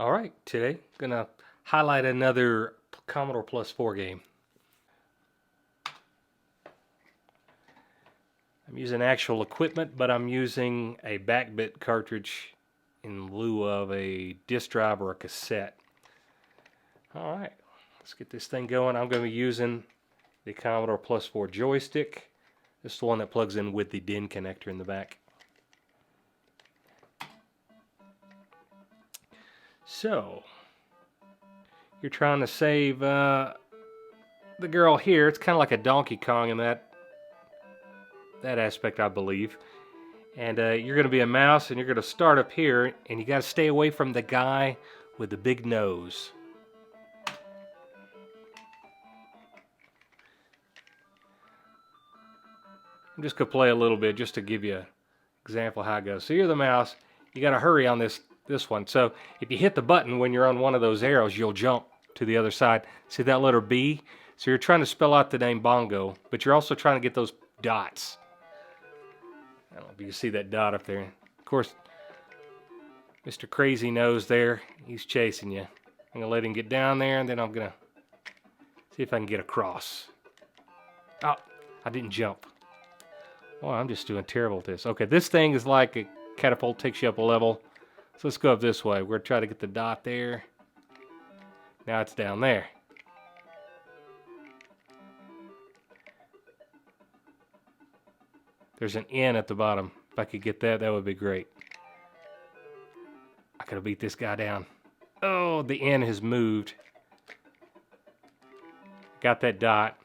Alright, today gonna highlight another Commodore Plus 4 game. I'm using actual equipment, but I'm using a backbit cartridge in lieu of a disk drive or a cassette. Alright, let's get this thing going. I'm going to be using the Commodore Plus 4 joystick. This is the one that plugs in with the DIN connector in the back. So, you're trying to save the girl here. It's kind of like a Donkey Kong in that aspect, I believe. And you're going to be a mouse, and you're going to start up here, and you got to stay away from the guy with the big nose. I'm just going to play a little bit just to give you an example of how it goes. So you're the mouse. You got to hurry on this one. So if you hit the button when you're on one of those arrows, you'll jump to the other side. See that letter B? So you're trying to spell out the name Bongo, but you're also trying to get those dots. I don't know if you can see that dot up there. Of course, Mr. Crazy Nose there, he's chasing you. I'm going to let him get down there, and then I'm going to see if I can get across. Oh, I didn't jump. Oh, I'm just doing terrible at this. Okay, this thing is like a catapult, takes you up a level. So let's go up this way. We're going to try to get the dot there. Now it's down there. There's an N at the bottom. If I could get that, that would be great. I could have beat this guy down. Oh, the N has moved. Got that dot.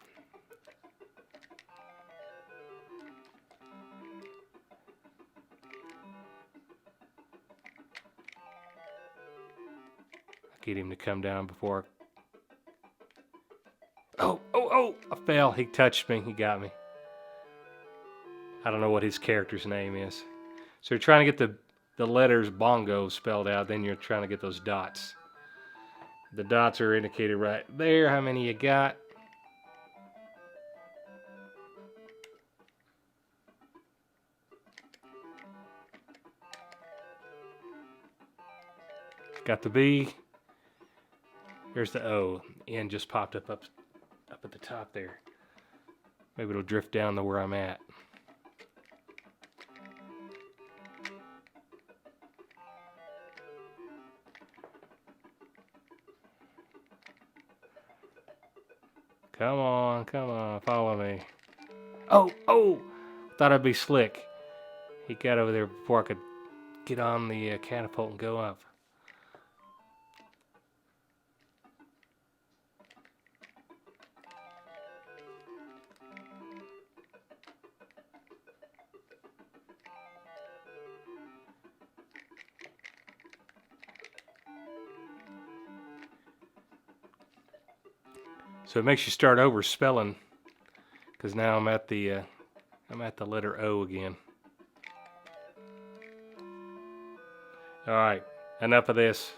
Get him to come down before. Oh, I fell. He touched me. He got me. I don't know what his character's name is. So you're trying to get the letters Bongo spelled out, then you're trying to get those dots. The dots are indicated right there, how many you got. Got the B. There's the O. N just popped up at the top there. Maybe it'll drift down to where I'm at. Come on, follow me. Oh! Thought I'd be slick. He got over there before I could get on the catapult and go up. So it makes you start over spelling, because now I'm at the letter O again. All right, enough of this.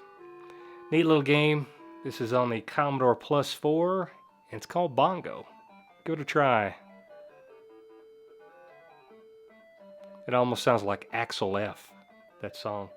Neat little game. This is on the Commodore Plus 4, and it's called Bongo. Give it a try. It almost sounds like Axel F, that song.